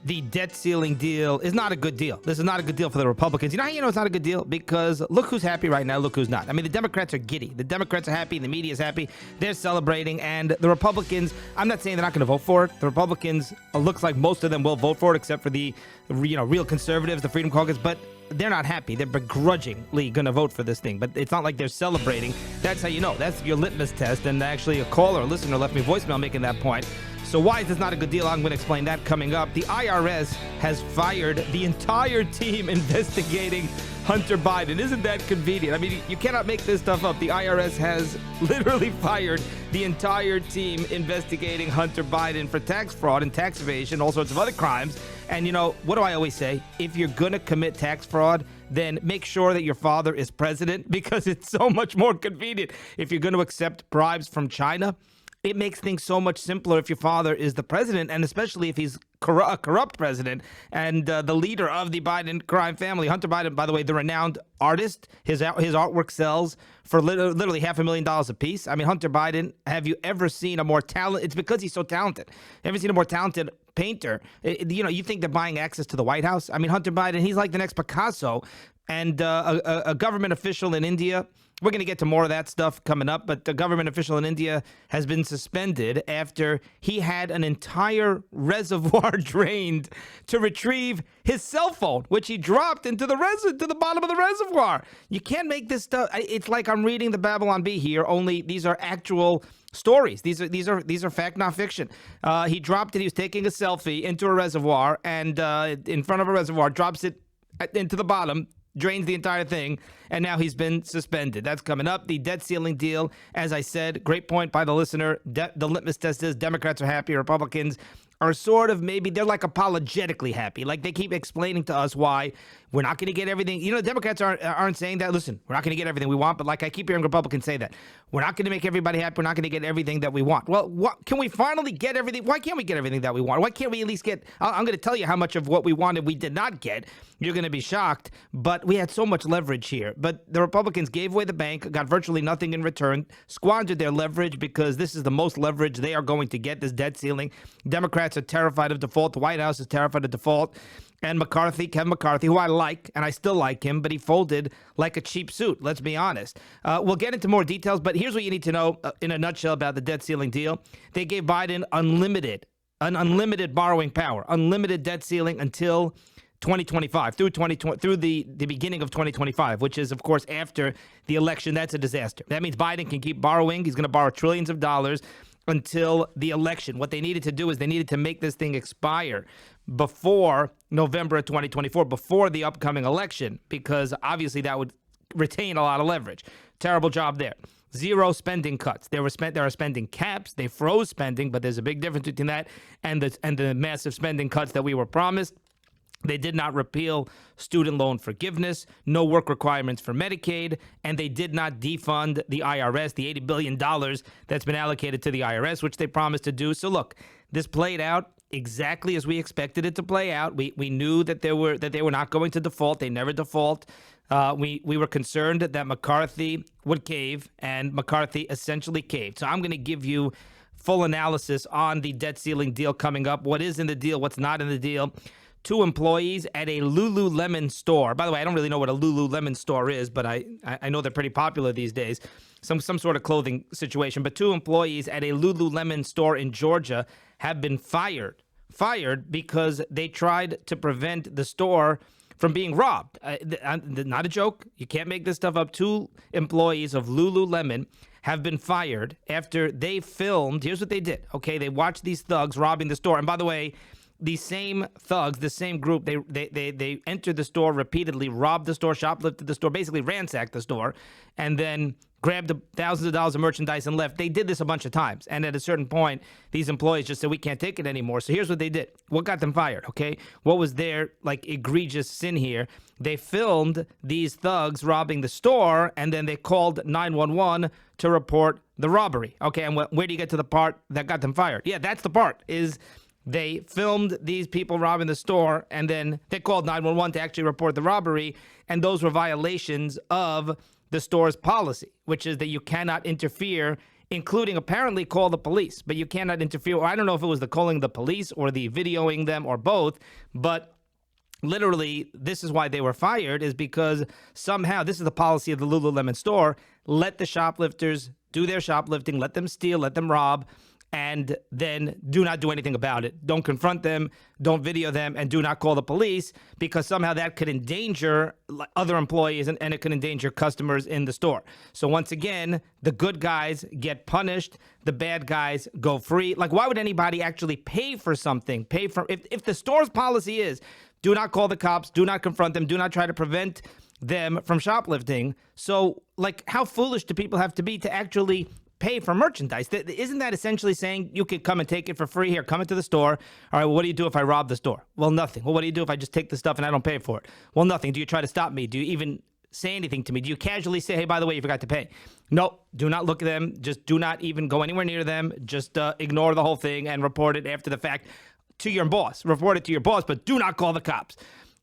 the debt ceiling deal is not a good deal. This is not a good deal for the Republicans. You know how you know it's not a good deal? Because look who's happy right now, look who's not. I mean, the Democrats are giddy. The Democrats are happy, the media is happy, they're celebrating, and the Republicans, I'm not saying they're not going to vote for it. The Republicans, looks like most of them will vote for it, except for the, real conservatives, the Freedom Caucus, but they're not happy. They're begrudgingly going to vote for this thing, but it's not like they're celebrating. That's how you know. That's your litmus test, and actually a caller, a listener left me a voicemail making that point. So why is this not a good deal? I'm going to explain that coming up. The IRS has fired the entire team investigating Hunter Biden. Isn't that convenient? I mean, you cannot make this stuff up. The IRS has literally fired the entire team investigating Hunter Biden for tax fraud and tax evasion, all sorts of other crimes. And, what do I always say? If you're going to commit tax fraud, then make sure that your father is president, because it's so much more convenient. If you're going to accept bribes from China, it makes things so much simpler if your father is the president, and especially if he's a corrupt president and the leader of the Biden crime family. Hunter Biden, by the way, the renowned artist, his artwork sells for literally $500,000 a piece. I mean, Hunter Biden, have you ever seen a more talented? It's because he's so talented. Ever seen a more talented painter? You think they're buying access to the White House? I mean, Hunter Biden, he's like the next Picasso. And a government official in India, we're going to get to more of that stuff coming up, but the government official in India has been suspended after he had an entire reservoir drained to retrieve his cell phone, which he dropped into the bottom of the reservoir. You can't make this stuff. It's like I'm reading the Babylon Bee here, only these are actual stories. These are fact, not fiction. He dropped it. He was taking a selfie into a reservoir, and in front of a reservoir, drops it into the bottom, drains the entire thing, and now he's been suspended. That's coming up. The debt ceiling deal, as I said, great point by the listener. The litmus test is Democrats are happy, Republicans are sort of maybe, they're like apologetically happy. Like they keep explaining to us why we're not going to get everything. Democrats aren't saying that. Listen, we're not going to get everything we want, but like I keep hearing Republicans say that. We're not going to make everybody happy. We're not going to get everything that we want. Well, can we finally get everything? Why can't we get everything that we want? Why can't we at least get, I'm going to tell you how much of what we wanted we did not get. You're going to be shocked, but we had so much leverage here. But the Republicans gave away the bank, got virtually nothing in return, squandered their leverage because this is the most leverage they are going to get, this debt ceiling. Democrats are terrified of default. The White House is terrified of default. And Kevin McCarthy, who I like, and I still like him, but he folded like a cheap suit, let's be honest. We'll get into more details, but here's what you need to know in a nutshell about the debt ceiling deal. They gave Biden unlimited borrowing power, unlimited debt ceiling until 2025, through the beginning of 2025, which is, of course, after the election. That's a disaster. That means Biden can keep borrowing. He's going to borrow trillions of dollars until the election. What they needed to do is they needed to make this thing expire before November of 2024, before the upcoming election, because obviously that would retain a lot of leverage. Terrible job there. Zero spending cuts. There are spending caps. They froze spending, but there's a big difference between that and the massive spending cuts that we were promised. They did not repeal student loan forgiveness, no work requirements for Medicaid, and they did not defund the IRS, the $80 billion that's been allocated to the IRS, which they promised to do. So look, this played out exactly as we expected it to play out. We knew that they were not going to default. They never default. We were concerned that McCarthy would cave, and McCarthy essentially caved. So I'm going to give you full analysis on the debt ceiling deal coming up, what is in the deal, what's not in the deal. 2 employees at a Lululemon store. By the way, I don't really know what a Lululemon store is, but I know they're pretty popular these days. Some sort of clothing situation. But 2 employees at a Lululemon store in Georgia have been fired. Fired because they tried to prevent the store from being robbed. Not a joke. You can't make this stuff up. 2 employees of Lululemon have been fired after they filmed. Here's what they did. Okay, they watched these thugs robbing the store. And by the way, these same thugs, the same group, they entered the store repeatedly, robbed the store, shoplifted the store, basically ransacked the store, and then grabbed thousands of dollars of merchandise and left. They did this a bunch of times. And at a certain point, these employees just said, we can't take it anymore. So here's what they did. What got them fired, okay? What was their, egregious sin here? They filmed these thugs robbing the store, and then they called 911 to report the robbery. Okay, and where do you get to the part that got them fired? Yeah, that's the part, is they filmed these people robbing the store, and then they called 911 to actually report the robbery, and those were violations of the store's policy, which is that you cannot interfere including apparently call the police. But you cannot interfere. Or I don't know if it was the calling the police or the videoing them or both, but literally, this is why they were fired, is because somehow, this is the policy of the Lululemon store, let the shoplifters do their shoplifting, let them steal, let them rob, and then do not do anything about it. Don't confront them, don't video them, and do not call the police, because somehow that could endanger other employees and it could endanger customers in the store. So once again, the good guys get punished, the bad guys go free. Like, why would anybody actually pay for something? If the store's policy is, do not call the cops, do not confront them, do not try to prevent them from shoplifting. So, like, how foolish do people have to be to actually pay for merchandise? Isn't that essentially saying you could come and take it for free? Here, come into the store. All right, well, what do you do if I rob the store? Well, nothing. Well, what do you do if I just take the stuff and I don't pay for it? Well, nothing. Do you try to stop me? Do you even say anything to me? Do you casually say, hey, by the way, you forgot to pay? No, do not look at them. Just do not even go anywhere near them. Just ignore the whole thing and report it after the fact to your boss. Report it to your boss, but do not call the cops.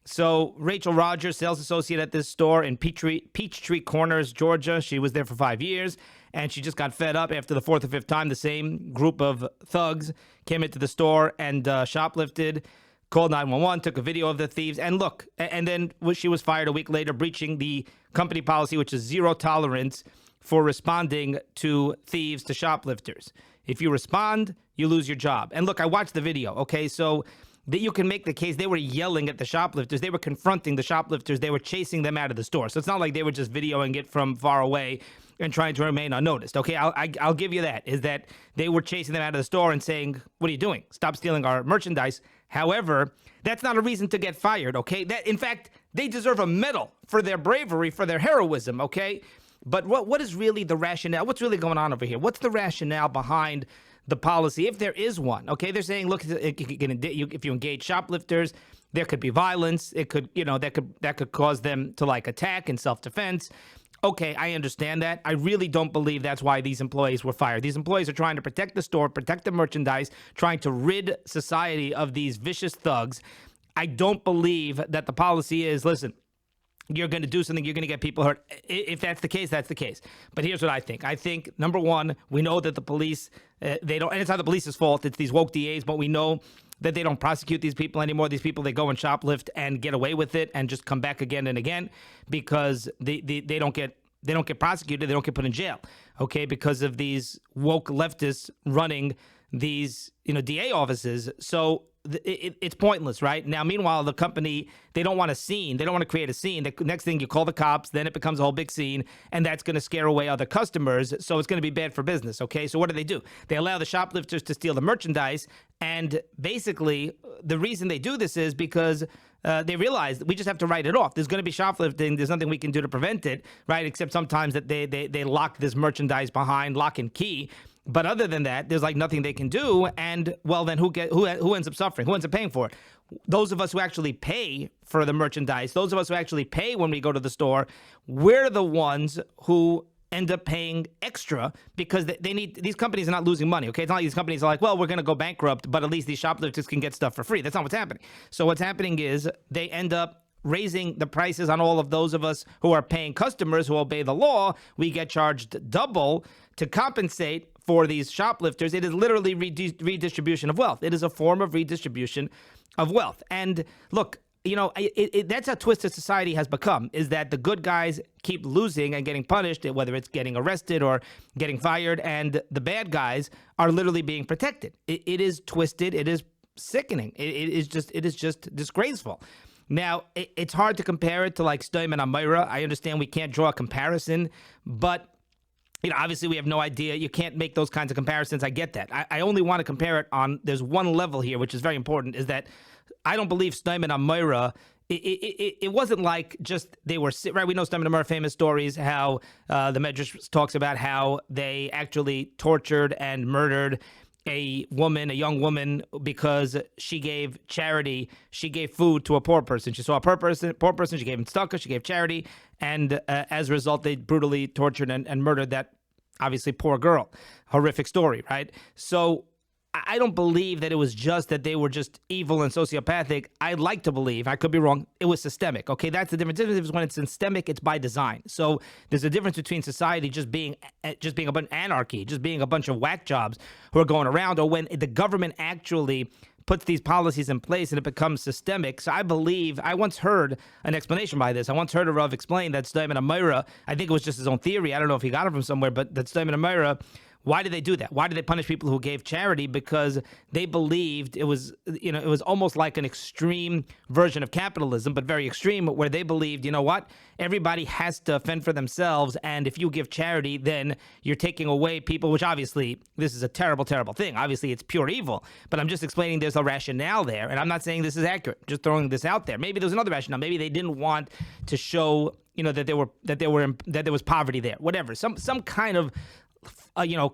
So Rachel Rogers, sales associate at this store in Peachtree Corners, Georgia. She was there for 5 years, and she just got fed up after the fourth or fifth time the same group of thugs came into the store and shoplifted, called 911, took a video of the thieves, and look, and then she was fired a week later, breaching the company policy, which is zero tolerance for responding to thieves, to shoplifters. If you respond, you lose your job. And look, I watched the video, okay? So that you can make the case they were yelling at the shoplifters. They were confronting the shoplifters. They were chasing them out of the store. So it's not like they were just videoing it from far away and trying to remain unnoticed, okay? I'll give you that, is that they were chasing them out of the store and saying, what are you doing? Stop stealing our merchandise. However, that's not a reason to get fired, okay? In fact, they deserve a medal for their bravery, for their heroism, okay? But what is really the rationale? What's really going on over here? What's the rationale behind the policy, if there is one? Okay, they're saying, look, if you engage shoplifters, there could be violence. It could, that could cause them to like attack in self-defense. Okay, I understand that. I really don't believe that's why these employees were fired. These employees are trying to protect the store, protect the merchandise, trying to rid society of these vicious thugs. I don't believe that the policy is, listen, you're going to do something, you're going to get people hurt. If that's the case, that's the case. But here's what I think. I think, number one, we know that the police, they don't, and it's not the police's fault, it's these woke DAs, but we know that they don't prosecute these people anymore. These people, they go and shoplift and get away with it and just come back again and again because they don't get prosecuted, they don't get put in jail, okay, because of these woke leftists running these, DA offices. So it's pointless, right? Now, meanwhile, the company, they don't want a scene. They don't want to create a scene. The next thing, you call the cops, then it becomes a whole big scene, and that's going to scare away other customers, so it's going to be bad for business, okay? So what do? They allow the shoplifters to steal the merchandise, and basically, the reason they do this is because they realize that we just have to write it off. There's going to be shoplifting. There's nothing we can do to prevent it, right? Except sometimes that they lock this merchandise behind lock and key. But other than that, there's like nothing they can do. And well, then who ends up suffering? Who ends up paying for it? Those of us who actually pay for the merchandise, those of us who actually pay when we go to the store, we're the ones who end up paying extra because they need, these companies are not losing money, okay? It's not like these companies are like, well, we're going to go bankrupt, but at least these shoplifters can get stuff for free. That's not what's happening. So what's happening is they end up raising the prices on all of those of us who are paying customers who obey the law. We get charged double to compensate for these shoplifters. It is literally redistribution of wealth. It is a form of redistribution of wealth. And look, that's how twisted society has become, is that the good guys keep losing and getting punished, whether it's getting arrested or getting fired, and the bad guys are literally being protected. It is twisted. It is sickening. It is just disgraceful. Now, it's hard to compare it to like Stoim and Amira. I understand we can't draw a comparison, but obviously we have no idea. You can't make those kinds of comparisons. I get that. I only want to compare it on, there's one level here, which is very important, is that I don't believe Stoim and Amira, it wasn't like just they were, right? We know Stoim and Amira, famous stories, how the Medrash talks about how they actually tortured and murdered a young woman, because she gave charity. She gave food to a poor person. She saw a poor person, she gave him tzedakah, she gave charity, and as a result, they brutally tortured and murdered that, obviously, poor girl. Horrific story, right? So I don't believe that it was just that they were just evil and sociopathic. I'd like to believe, I could be wrong, it was systemic. Okay, that's the difference. The difference is when it's systemic, it's by design. So there's a difference between society just being a bunch of anarchy, just being a bunch of whack jobs who are going around, or when the government actually puts these policies in place and it becomes systemic. So I believe, I once heard an explanation by this. I once heard a Rav explain that Steinman Amira, I think it was just his own theory, I don't know if he got it from somewhere, but that Steinman Amira, why did they do that? Why did they punish people who gave charity? Because they believed it was, it was almost like an extreme version of capitalism, but very extreme, where they believed, you know what? Everybody has to fend for themselves, and if you give charity, then you're taking away people, which obviously, this is a terrible, terrible thing. Obviously, it's pure evil, but I'm just explaining there's a rationale there, and I'm not saying this is accurate, just throwing this out there. Maybe there's another rationale. Maybe they didn't want to show, that there was poverty there, whatever. Some kind of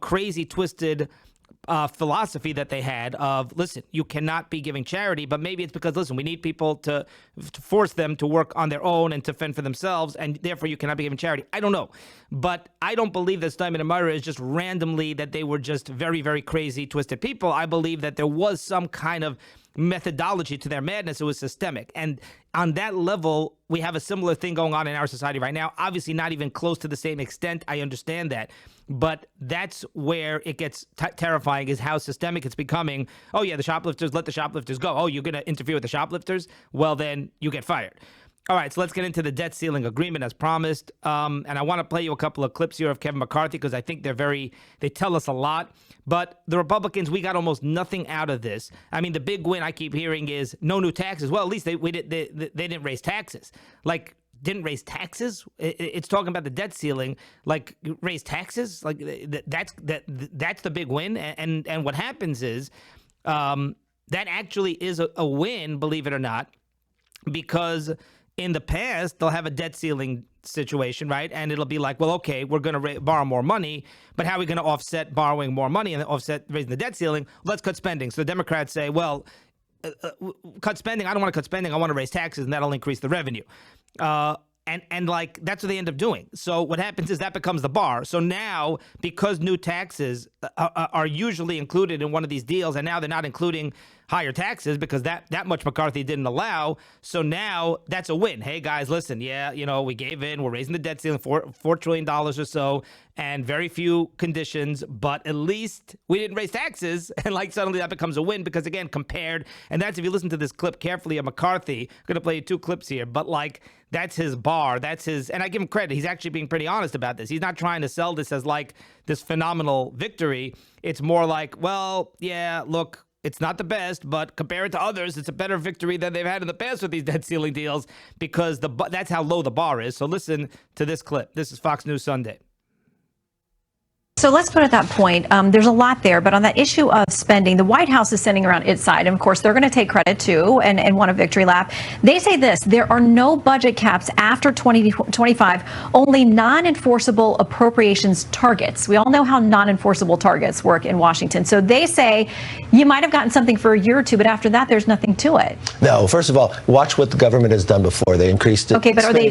crazy, twisted philosophy that they had of, listen, you cannot be giving charity, but maybe it's because, listen, we need people to force them to work on their own and to fend for themselves, and therefore you cannot be giving charity. I don't know. But I don't believe that Steinman and Myra is just randomly that they were just very, very crazy, twisted people. I believe that there was some kind of methodology to their madness. It was systemic. And on that level, we have a similar thing going on in our society right now. Obviously, not even close to the same extent. I understand that. But that's where it gets terrifying, is how systemic it's becoming. Oh, yeah, the shoplifters, let the shoplifters go. Oh, you're going to interfere with the shoplifters? Well, then you get fired. All right, so let's get into the debt ceiling agreement as promised. And I want to play you a couple of clips here of Kevin McCarthy because I think they tell us a lot. But the Republicans, we got almost nothing out of this. I mean, the big win I keep hearing is no new taxes. Well, at least they didn't raise taxes. Like, didn't raise taxes? It's talking about the debt ceiling. Like, raise taxes? Like, that's the big win. And what happens is that actually is a win, believe it or not, because in the past, they'll have a debt ceiling situation, right? And it'll be like, well, okay, we're going to borrow more money, but how are we going to offset borrowing more money and offset raising the debt ceiling? Let's cut spending. So the Democrats say, well, cut spending. I don't want to cut spending. I want to raise taxes, and that'll increase the revenue. And like, that's what they end up doing. So what happens is that becomes the bar. So now, because new taxes are usually included in one of these deals, and now they're not including higher taxes because that much McCarthy didn't allow. So now that's a win. Hey, guys, listen, yeah, we gave in. We're raising the debt ceiling $4 trillion or so, and very few conditions, but at least we didn't raise taxes. And like, suddenly that becomes a win because, again, compared, and that's, if you listen to this clip carefully of McCarthy, I'm going to play you two clips here, but like, that's his bar. That's his, and I give him credit. He's actually being pretty honest about this. He's not trying to sell this as like this phenomenal victory. It's more like, well, yeah, look, it's not the best, but compared to others, it's a better victory than they've had in the past with these debt ceiling deals because that's how low the bar is. So listen to this clip. This is Fox News Sunday. So let's put it at that point. There's a lot there, but on that issue of spending, the White House is sending around its side, and of course they're going to take credit too and want a victory lap. They say this: there are no budget caps after 2025, only non-enforceable appropriations targets. We all know how non-enforceable targets work in Washington. So they say you might have gotten something for a year or two, but after that there's nothing to it. No, first of all, watch what the government has done before. They increased it. Okay, but are they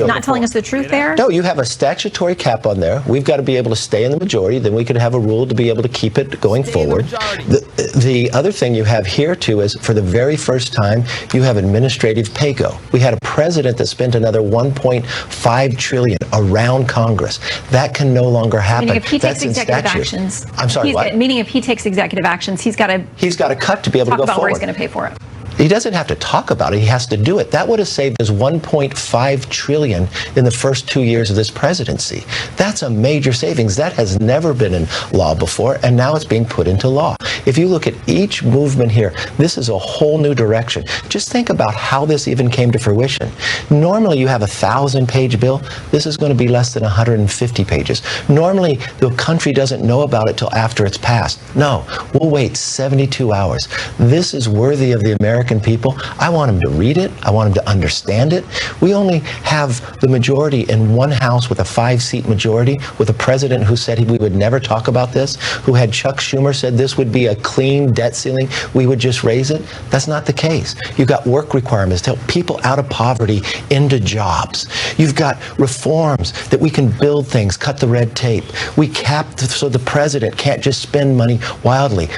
not telling us the truth there? No, you have a statutory cap on there. We've got to be able to stay in the majority, then we could have a rule to be able to keep it going forward. The other thing you have here too is, for the very first time, you have administrative pay-go. We had a president that spent another $1.5 trillion around Congress. That can no longer happen. Meaning if he takes executive actions. I'm sorry, what? Meaning if he takes executive actions, he's got to cut to be able to go talk about forward. where he's going to pay for it. He doesn't have to talk about it. He has to do it. That would have saved us $1.5 trillion in the first 2 years of this presidency. That's a major savings. That has never been in law before, and now it's being put into law. If you look at each movement here, this is a whole new direction. Just think about how this even came to fruition. Normally, you have a 1,000-page bill. This is going to be less than 150 pages. Normally, the country doesn't know about it till after it's passed. No, we'll wait 72 hours. This is worthy of the American American people. I want them to read it. I want them to understand it. We only have the majority in one House with a 5-seat majority, with a president who said we would never talk about this, who had Chuck Schumer said this would be a clean debt ceiling, we would just raise it. That's not the case. You've got work requirements to help people out of poverty into jobs. You've got reforms that we can build things, cut the red tape. We capped so the president can't just spend money wildly.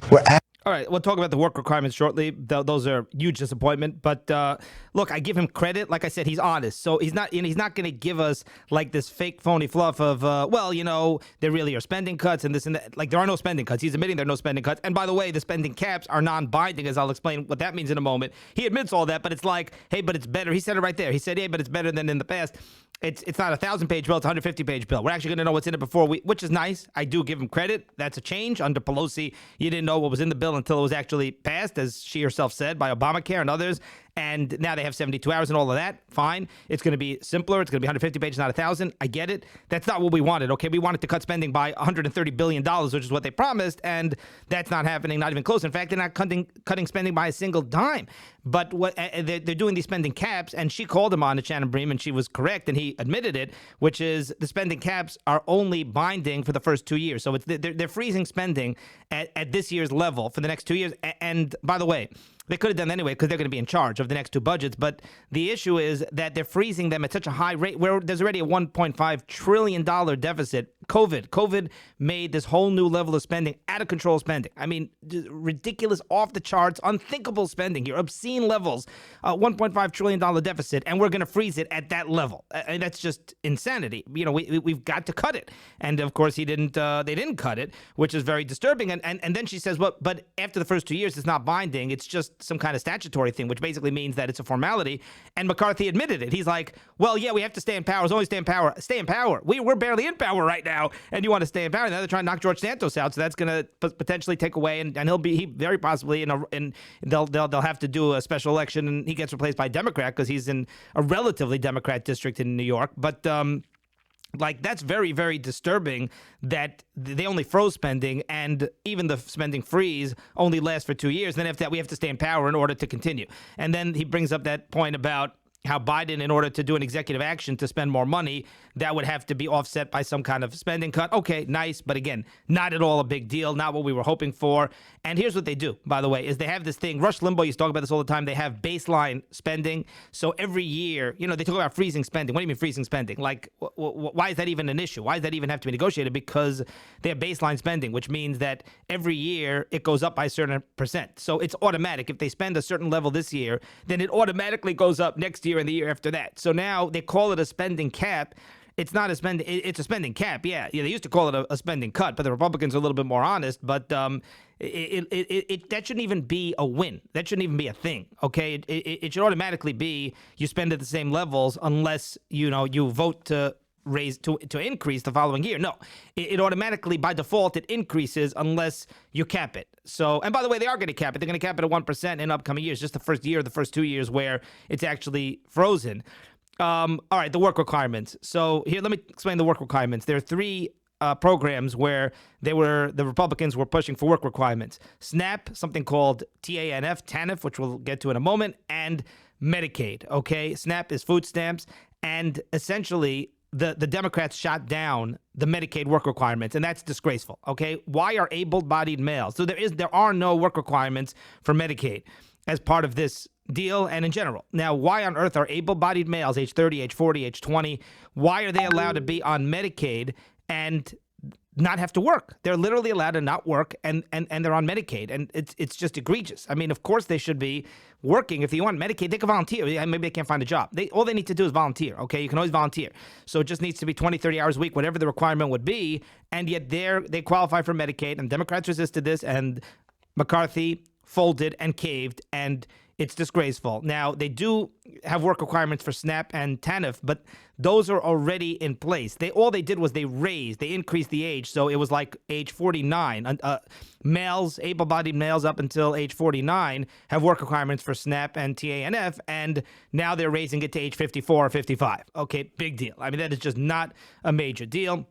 All right, we'll talk about the work requirements shortly. Those are huge disappointment. But look, I give him credit. Like I said, he's honest. So he's not going to give us like this fake phony fluff of, well, you know, there really are spending cuts and this and that. Like there are no spending cuts. He's admitting there are no spending cuts. And by the way, the spending caps are non-binding, as I'll explain what that means in a moment. He admits all that, but it's like, hey, but it's better. He said it right there. He said, hey, but it's better than in the past. It's not a 1,000-page bill. It's a 150-page bill. We're actually going to know what's in it before which is nice. I do give him credit. That's a change. Under Pelosi, you didn't know what was in the bill until it was actually passed, as she herself said, by Obamacare and others. And now they have 72 hours and all of that. Fine. It's going to be simpler. It's going to be 150 pages, not 1,000. I get it. That's not what we wanted. Okay, we wanted to cut spending by $130 billion, which is what they promised. And that's not happening, not even close. In fact, they're not cutting spending by a single dime. But what they're doing these spending caps, and she called him on it, Shannon Bream, and she was correct, and he admitted it, which is the spending caps are only binding for the first 2 years. So they're freezing spending at this year's level for the next 2 years. And by the way, they could have done that anyway because they're going to be in charge of the next two budgets. But the issue is that they're freezing them at such a high rate where there's already a $1.5 trillion deficit. COVID made this whole new level of spending, out of control spending. I mean, ridiculous, off the charts, unthinkable spending here, obscene levels, $1.5 trillion deficit, and we're going to freeze it at that level. And that's just insanity. You know, we've got to cut it. And of course, they didn't cut it, which is very disturbing. And then she says, well, but after the first 2 years, it's not binding. It's just some kind of statutory thing, which basically means that it's a formality. And McCarthy admitted it. He's like, well, yeah, we have to stay in power. It's only stay in power. Stay in power. We're barely in power right now, and you want to stay in power. Now they're trying to knock George Santos out, so that's going to potentially take away, and he very possibly and they'll have to do a special election, and he gets replaced by a Democrat because he's in a relatively Democrat district in New York. But like, that's very, very disturbing that they only froze spending, and even the spending freeze only lasts for 2 years. Then after that, we have to stay in power in order to continue. And then he brings up that point about how Biden, in order to do an executive action to spend more money, that would have to be offset by some kind of spending cut. Okay, nice. But again, not at all a big deal, not what we were hoping for. And here's what they do, by the way, is they have this thing. Rush Limbaugh used to talk about this all the time. They have baseline spending. So every year, you know, they talk about freezing spending. What do you mean freezing spending? Like, why is that even an issue? Why does that even have to be negotiated? Because they have baseline spending, which means that every year it goes up by a certain percent. So it's automatic. If they spend a certain level this year, then it automatically goes up next year and the year after that. So now they call it a spending cap. It's not a spending. It's a spending cap. Yeah. They used to call it a spending cut, but the Republicans are a little bit more honest. But that shouldn't even be a win. That shouldn't even be a thing. Okay. It should automatically be you spend at the same levels unless you vote to raise to increase the following year. No, it automatically by default it increases unless you cap it. So, and by the way, they are going to cap it. They're going to cap it at 1% in upcoming years. Just the first year, the first 2 years where it's actually frozen. All right, the work requirements. So here, let me explain the work requirements. There are three programs where the Republicans were pushing for work requirements: SNAP, something called TANF, which we'll get to in a moment, and Medicaid. Okay, SNAP is food stamps, and essentially the Democrats shot down the Medicaid work requirements, and that's disgraceful. Okay, why are able-bodied males? So there are no work requirements for Medicaid as part of this deal and in general. Now, why on earth are able-bodied males, age 30, age 40, age 20, why are they allowed to be on Medicaid and not have to work? They're literally allowed to not work, and they're on Medicaid, and it's just egregious. I mean, of course they should be working. If you want Medicaid, they can volunteer. Maybe they can't find a job. All they need to do is volunteer, okay? You can always volunteer. So it just needs to be 20, 30 hours a week, whatever the requirement would be, and yet they qualify for Medicaid, and Democrats resisted this, and McCarthy folded and caved, and it's disgraceful. Now, they do have work requirements for SNAP and TANF, but those are already in place. All they did was they increased the age. So it was like age 49. Males, able-bodied males up until age 49 have work requirements for SNAP and TANF, and now they're raising it to age 54 or 55. Okay, big deal. I mean, that is just not a major deal.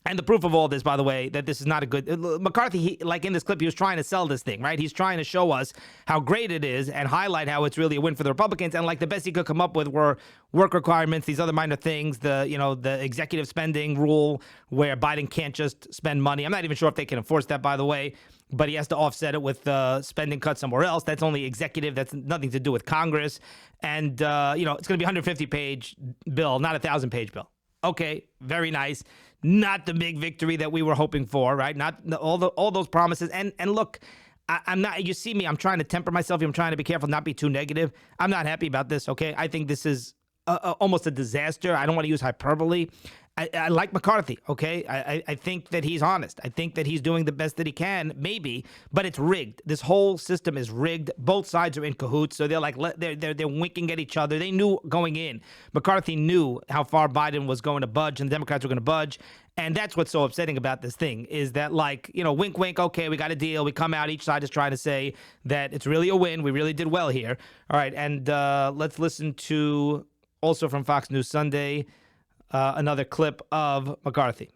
And the proof of all this, by the way, that this is not a good... McCarthy, like in this clip, he was trying to sell this thing, right? He's trying to show us how great it is and highlight how it's really a win for the Republicans. And like the best he could come up with were work requirements, these other minor things, the executive spending rule where Biden can't just spend money. I'm not even sure if they can enforce that, by the way, but he has to offset it with spending cuts somewhere else. That's only executive. That's nothing to do with Congress. And, it's going to be a 150-page bill, not a 1,000-page bill. Okay, very nice. Not the big victory that we were hoping for, right? Not all those promises. And look, I'm not. You see me. I'm trying to temper myself. I'm trying to be careful, not be too negative. I'm not happy about this. Okay, I think this is almost a disaster. I don't want to use hyperbole. I like McCarthy, okay? I think that he's honest. I think that he's doing the best that he can, maybe, but it's rigged. This whole system is rigged. Both sides are in cahoots, so they're like they're winking at each other. They knew going in. McCarthy knew how far Biden was going to budge and the Democrats were going to budge, and that's what's so upsetting about this thing is that, like, wink, wink, okay, we got a deal. We come out, each side is trying to say that it's really a win. We really did well here. All right, and let's listen to, also from Fox News Sunday, another clip of McCarthy.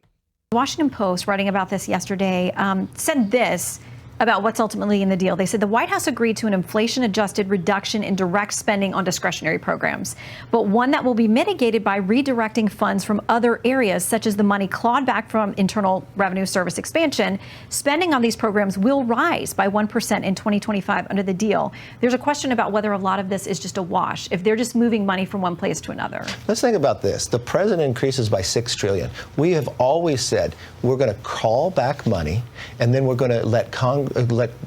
The Washington Post, writing about this yesterday, said this about what's ultimately in the deal. They said the White House agreed to an inflation-adjusted reduction in direct spending on discretionary programs, but one that will be mitigated by redirecting funds from other areas, such as the money clawed back from Internal Revenue Service expansion. Spending on these programs will rise by 1% in 2025 under the deal. There's a question about whether a lot of this is just a wash, if they're just moving money from one place to another. Let's think about this. The president increases by $6 trillion. We have always said we're going to call back money, and then we're going to let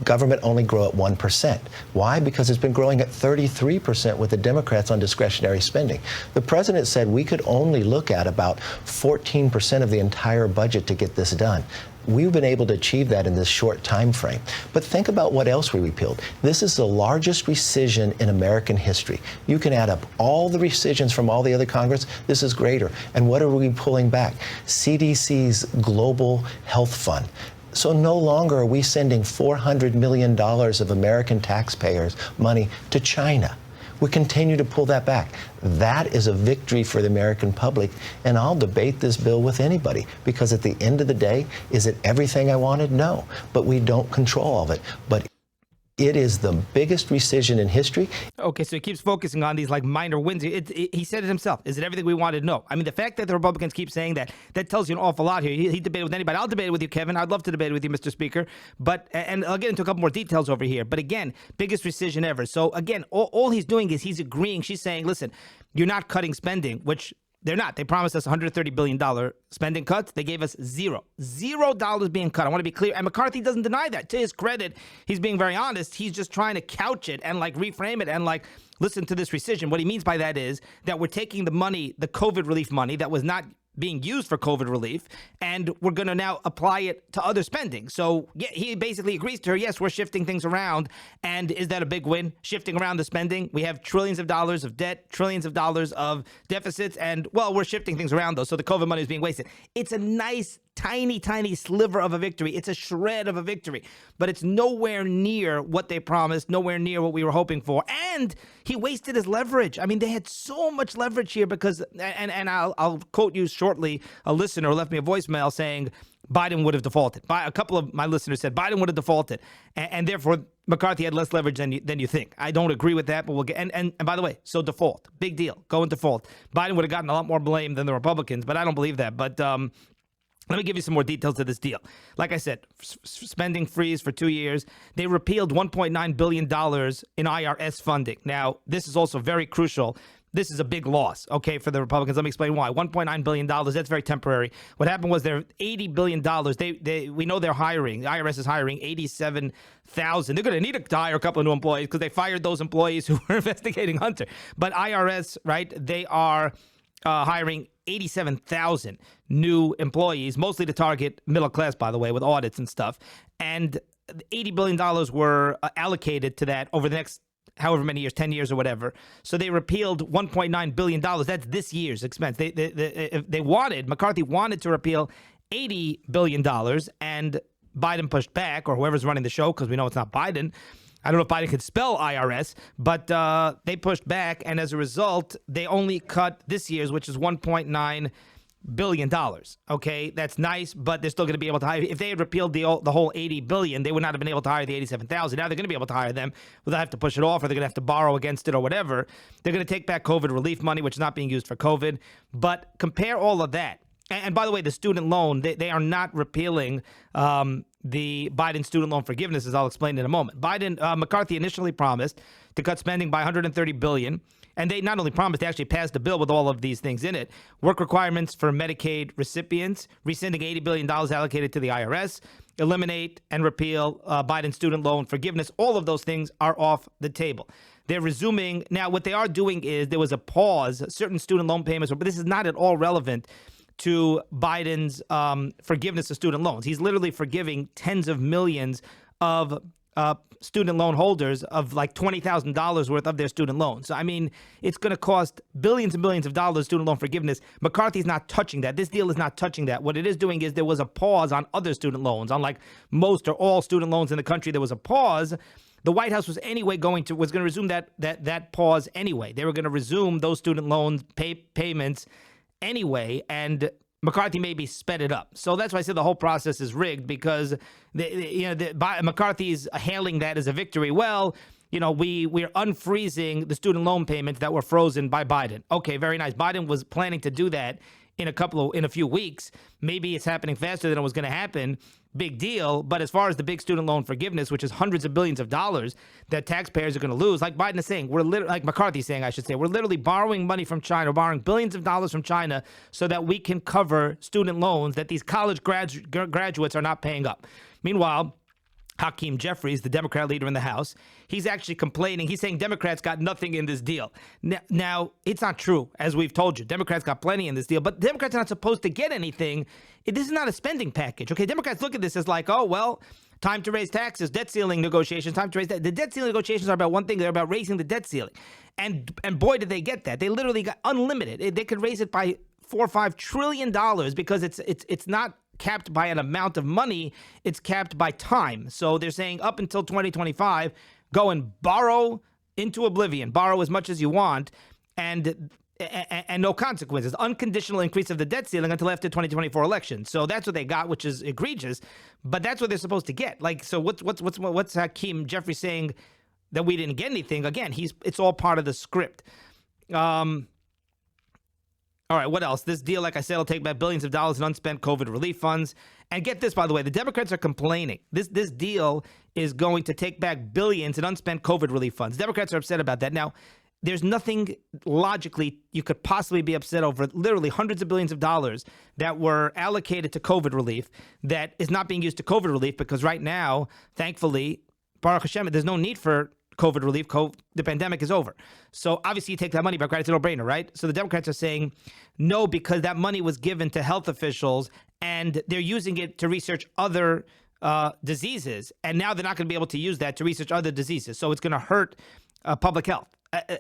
government only grow at 1%. Why? Because it's been growing at 33% with the Democrats on discretionary spending. The president said we could only look at about 14% of the entire budget to get this done. We've been able to achieve that in this short time frame. But think about what else we repealed. This is the largest rescission in American history. You can add up all the rescissions from all the other Congress. This is greater. And what are we pulling back? CDC's Global Health Fund. So no longer are we sending $400 million of American taxpayers' money to China. We continue to pull that back. That is a victory for the American public, and I'll debate this bill with anybody, because at the end of the day, is it everything I wanted? No, but we don't control all of it. But it is the biggest rescission in history. Okay, so he keeps focusing on these like minor wins. He said it himself. Is it everything we wanted? No. I mean, the fact that the Republicans keep saying that tells you an awful lot here. He debated with anybody. I'll debate with you, Kevin. I'd love to debate with you, Mr. Speaker. And I'll get into a couple more details over here. But again, biggest rescission ever. So again, all he's doing is he's agreeing. She's saying, listen, you're not cutting spending, which they're not. They promised us $130 billion spending cuts. They gave us $0 being cut. I want to be clear. And McCarthy doesn't deny that. To his credit, he's being very honest. He's just trying to couch it and like reframe it and like listen to this rescission. What he means by that is that we're taking the money, the COVID relief money that was not being used for COVID relief, and we're going to now apply it to other spending. So yeah, he basically agrees to her, yes, we're shifting things around. And is that a big win? Shifting around the spending? We have trillions of dollars of debt, trillions of dollars of deficits, and, well, we're shifting things around, though, so the COVID money is being wasted. It's a nice, tiny sliver of a victory. It's a shred of a victory, but it's nowhere near what they promised, nowhere near what we were hoping for. And he wasted his leverage. I mean, they had so much leverage here because, and I'll quote you shortly, a listener left me a voicemail saying Biden would have defaulted. A couple of my listeners said Biden would have defaulted, and therefore McCarthy had less leverage than you think. I don't agree with that, but we'll get, and by the way, so default, big deal, go in default. Biden would have gotten a lot more blame than the Republicans, but I don't believe that. But let me give you some more details to this deal. Like I said, spending freeze for 2 years. They repealed $1.9 billion in IRS funding. Now, this is also very crucial. This is a big loss, okay, for the Republicans. Let me explain why. $1.9 billion, that's very temporary. What happened was they're $80 billion. We know they're hiring. The IRS is hiring 87,000. They're going to need to hire a couple of new employees because they fired those employees who were investigating Hunter. But IRS, right, they are hiring 87,000 new employees, mostly to target middle class, by the way, with audits and stuff. And $80 billion were allocated to that over the next however many years, 10 years or whatever. So they repealed $1.9 billion. That's this year's expense. McCarthy wanted to repeal $80 billion, and Biden pushed back, or whoever's running the show, because we know it's not Biden. I don't know if Biden could spell IRS, but they pushed back, and as a result, they only cut this year's, which is $1.9 billion. Okay, that's nice, but they're still going to be able to hire. If they had repealed the whole $80 billion, they would not have been able to hire the 87,000. Now they're going to be able to hire them. Well, they'll have to push it off, or they're going to have to borrow against it, or whatever. They're going to take back COVID relief money, which is not being used for COVID. But compare all of that. And by the way, the student loan, they are not repealing the Biden student loan forgiveness, as I'll explain in a moment. McCarthy initially promised to cut spending by $130 billion. And they not only promised, they actually passed a bill with all of these things in it. Work requirements for Medicaid recipients, rescinding $80 billion allocated to the IRS, eliminate and repeal Biden student loan forgiveness. All of those things are off the table. They're resuming. Now, what they are doing is there was a pause. Certain student loan payments, but this is not at all relevant to Biden's forgiveness of student loans. He's literally forgiving tens of millions of student loan holders of like $20,000 worth of their student loans. So, I mean, it's going to cost billions and billions of dollars student loan forgiveness. McCarthy's not touching that. This deal is not touching that. What it is doing is there was a pause on other student loans, on like most or all student loans in the country. There was a pause. The White House was anyway was going to resume that pause anyway. They were going to resume those student loan payments anyway, and McCarthy maybe sped it up. So that's why I said the whole process is rigged, because McCarthy's hailing that as a victory. Well, we're unfreezing the student loan payments that were frozen by Biden. Okay, very nice. Biden was planning to do that in a few weeks. Maybe it's happening faster than it was going to happen. Big deal. But as far as the big student loan forgiveness, which is hundreds of billions of dollars that taxpayers are going to lose, like Biden is saying, like McCarthy's saying, I should say, we're literally borrowing money from China, borrowing billions of dollars from China so that we can cover student loans that these college graduates are not paying up. Meanwhile, Hakeem Jeffries, the Democrat leader in the House, he's actually complaining. He's saying Democrats got nothing in this deal. Now, it's not true, as we've told you. Democrats got plenty in this deal, but Democrats are not supposed to get anything. This is not a spending package, okay? Democrats look at this as like, oh, well, time to raise taxes, debt ceiling negotiations, time to raise that. The debt ceiling negotiations are about one thing. They're about raising the debt ceiling. And boy, did they get that. They literally got unlimited. They could raise it by $4 or $5 trillion because it's not capped by an amount of money, it's capped by time. So they're saying up until 2025, go and borrow into oblivion, borrow as much as you want, and no consequences. Unconditional increase of the debt ceiling until after 2024 election. So that's what they got, which is egregious, but that's what they're supposed to get. Like, so what's Hakeem Jeffries saying that we didn't get anything? Again, it's all part of the script. All right, what else? This deal, like I said, will take back billions of dollars in unspent COVID relief funds. And get this, by the way, the Democrats are complaining. This deal is going to take back billions in unspent COVID relief funds. Democrats are upset about that. Now, there's nothing logically you could possibly be upset over. Literally hundreds of billions of dollars that were allocated to COVID relief that is not being used to COVID relief, because right now, thankfully, Baruch Hashem, there's no need for COVID relief. The pandemic is over. So obviously you take that money back, right? It's a no-brainer, right? So the Democrats are saying no, because that money was given to health officials and they're using it to research other diseases. And now they're not going to be able to use that to research other diseases. So it's going to hurt public health.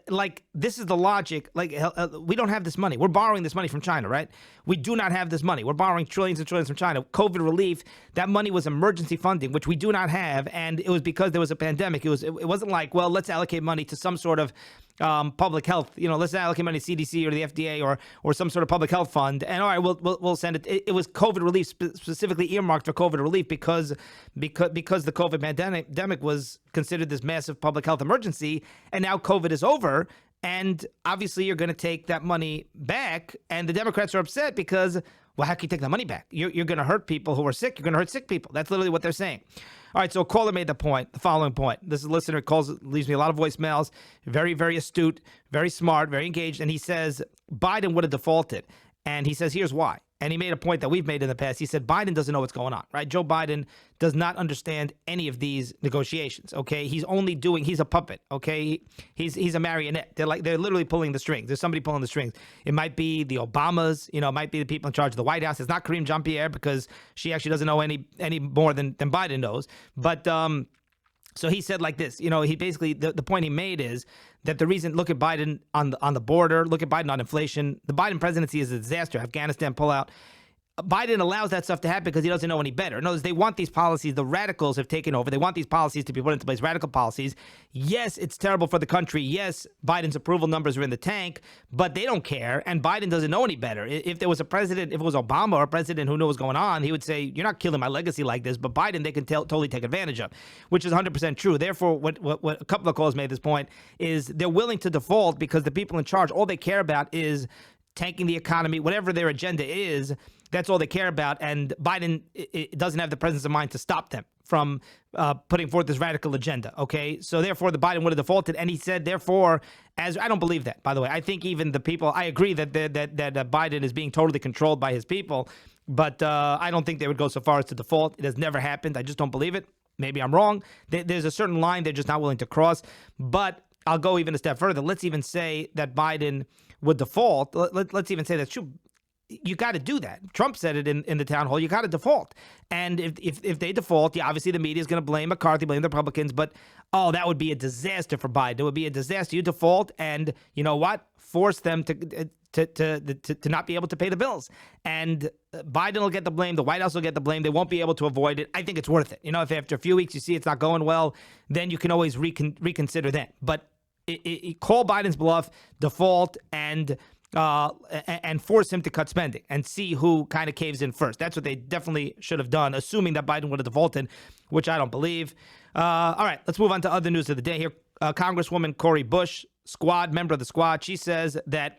Like, this is the logic. Like, we don't have this money. We're borrowing this money from China, right? We do not have this money. We're borrowing trillions and trillions from China. COVID relief, that money was emergency funding, which we do not have, and it was because there was a pandemic. It wasn't like, well, let's allocate money to some sort of public health. Let's allocate money to CDC or the FDA or some sort of public health fund, and all right, we'll send it. It was COVID relief, specifically earmarked for COVID relief because the COVID pandemic was considered this massive public health emergency, and now COVID is over. And obviously, you're going to take that money back, and the Democrats are upset because, well, how can you take that money back? You're going to hurt people who are sick. You're going to hurt sick people. That's literally what they're saying. All right, so a caller made the following point. This is a listener leaves me a lot of voicemails. Very, very astute, very smart, very engaged, and he says Biden would have defaulted. And he says, here's why. And he made a point that we've made in the past. He said Biden doesn't know what's going on, right? Joe Biden does not understand any of these negotiations, okay? He's a puppet, okay? He's a marionette. They're literally pulling the strings. There's somebody pulling the strings. It might be the Obamas, it might be the people in charge of the White House. It's not Karine Jean-Pierre, because she actually doesn't know any more than Biden knows. But so he said like this, he basically, the point he made is that the reason, look at Biden on the border, look at Biden on inflation. The Biden presidency is a disaster. Afghanistan pullout. Biden allows that stuff to happen because he doesn't know any better. In other words, they want these policies. The radicals have taken over. They want these policies to be put into place, radical policies. Yes, it's terrible for the country. Yes, Biden's approval numbers are in the tank, but they don't care. And Biden doesn't know any better. If there was a president, if it was Obama or a president who knew what was going on, he would say, you're not killing my legacy like this. But Biden, they can totally take advantage of, which is 100% true. Therefore, what a couple of calls made at this point is they're willing to default because the people in charge, all they care about is tanking the economy, whatever their agenda is. That's all they care about, and Biden doesn't have the presence of mind to stop them from putting forth this radical agenda, okay? So therefore, the Biden would have defaulted, and he said, therefore, as I don't believe that, by the way. I think even the people, I agree that Biden is being totally controlled by his people, but I don't think they would go so far as to default. It has never happened. I just don't believe it. Maybe I'm wrong. There's a certain line they're just not willing to cross, but I'll go even a step further. Let's even say that Biden would default. Let's even say that's true. You got to do that. Trump said it in the town hall. You got to default. And if they default, yeah, obviously the media is going to blame McCarthy, blame the Republicans. But, that would be a disaster for Biden. It would be a disaster. You default and you know what? Force them to not be able to pay the bills. And Biden will get the blame. The White House will get the blame. They won't be able to avoid it. I think it's worth it. If after a few weeks you see it's not going well, then you can always reconsider then. But call Biden's bluff, default, and force him to cut spending and see who kind of caves in first. That's what they definitely should have done, assuming that Biden would have defaulted, which I don't believe. All right, let's move on to other news of the day here. Congresswoman Cori Bush, member of the squad, she says that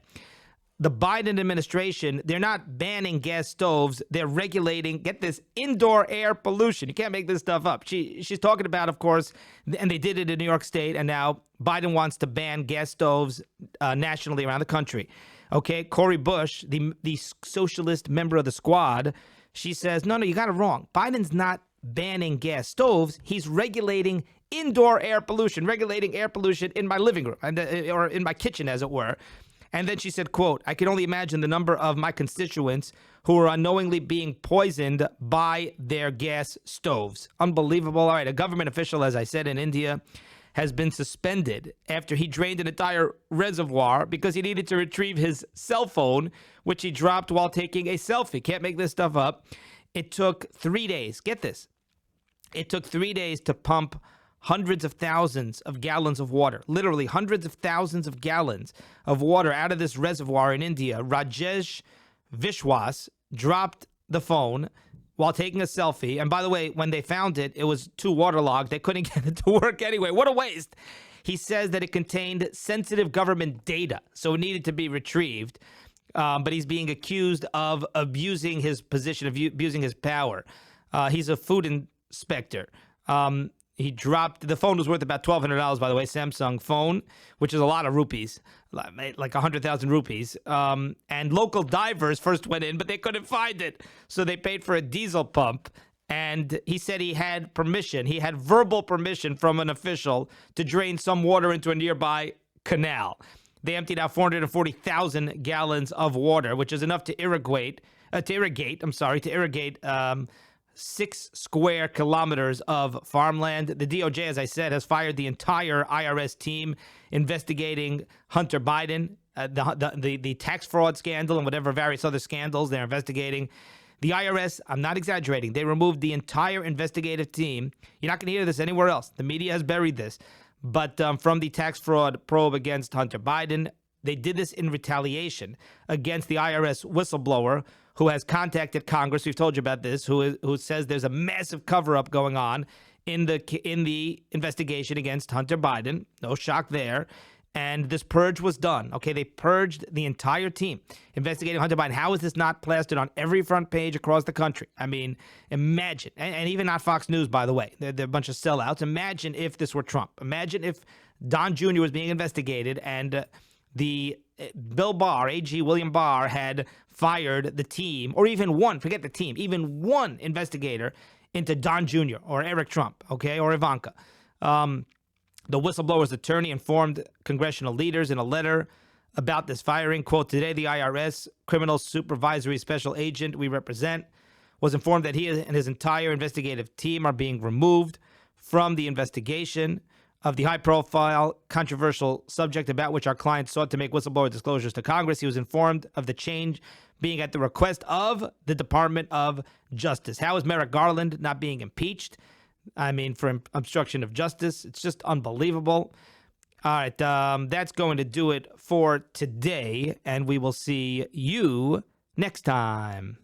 the Biden administration, they're not banning gas stoves. They're regulating, get this, indoor air pollution. You can't make this stuff up. She's talking about, of course, and they did it in New York State, and now Biden wants to ban gas stoves nationally around the country. Okay, Cori Bush, the socialist member of the squad, she says, no, you got it wrong. Biden's not banning gas stoves. He's regulating indoor air pollution, regulating air pollution in my living room or in my kitchen, as it were. And then she said, quote, I can only imagine the number of my constituents who are unknowingly being poisoned by their gas stoves. Unbelievable. All right, a government official, as I said, in India has been suspended after he drained an entire reservoir because he needed to retrieve his cell phone, which he dropped while taking a selfie. Can't make this stuff up. It took 3 days. Get this. It took 3 days to pump hundreds of thousands of gallons of water, literally hundreds of thousands of gallons of water out of this reservoir in India. Rajesh Vishwas dropped the phone while taking a selfie. And by the way, when they found it, it was too waterlogged. They couldn't get it to work anyway. What a waste. He says that it contained sensitive government data, so it needed to be retrieved. But he's being accused of abusing his position, abusing his power. He's a food inspector. He dropped, the phone was worth about $1,200, by the way, Samsung phone, which is a lot of rupees, like 100,000 rupees. And local divers first went in, but they couldn't find it. So they paid for a diesel pump. And he said he had permission. He had verbal permission from an official to drain some water into a nearby canal. They emptied out 440,000 gallons of water, which is enough to irrigate 6 square kilometers of farmland. The DOJ, as I said, has fired the entire IRS team investigating Hunter Biden, the tax fraud scandal and whatever various other scandals they're investigating. The IRS, I'm not exaggerating, they removed the entire investigative team. You're not going to hear this anywhere else. The media has buried this. But from the tax fraud probe against Hunter Biden, they did this in retaliation against the IRS whistleblower who has contacted Congress. We've told you about this, who says there's a massive cover-up going on in the investigation against Hunter Biden. No shock there. And this purge was done. Okay, they purged the entire team investigating Hunter Biden. How is this not plastered on every front page across the country? I mean, imagine, and even not Fox News, by the way. They're a bunch of sellouts. Imagine if this were Trump. Imagine if Don Jr. was being investigated and the Bill Barr, AG William Barr, had fired the team, or even one, forget the team, even one investigator into Don Jr. or Eric Trump, okay, or Ivanka. The whistleblower's attorney informed congressional leaders in a letter about this firing. Quote, today the IRS Criminal Supervisory Special Agent we represent was informed that he and his entire investigative team are being removed from the investigation. of the high-profile, controversial subject about which our client sought to make whistleblower disclosures to Congress. He was informed of the change being at the request of the Department of Justice. How is Merrick Garland not being impeached? I mean, for obstruction of justice. It's just unbelievable. All right, that's going to do it for today, and we will see you next time.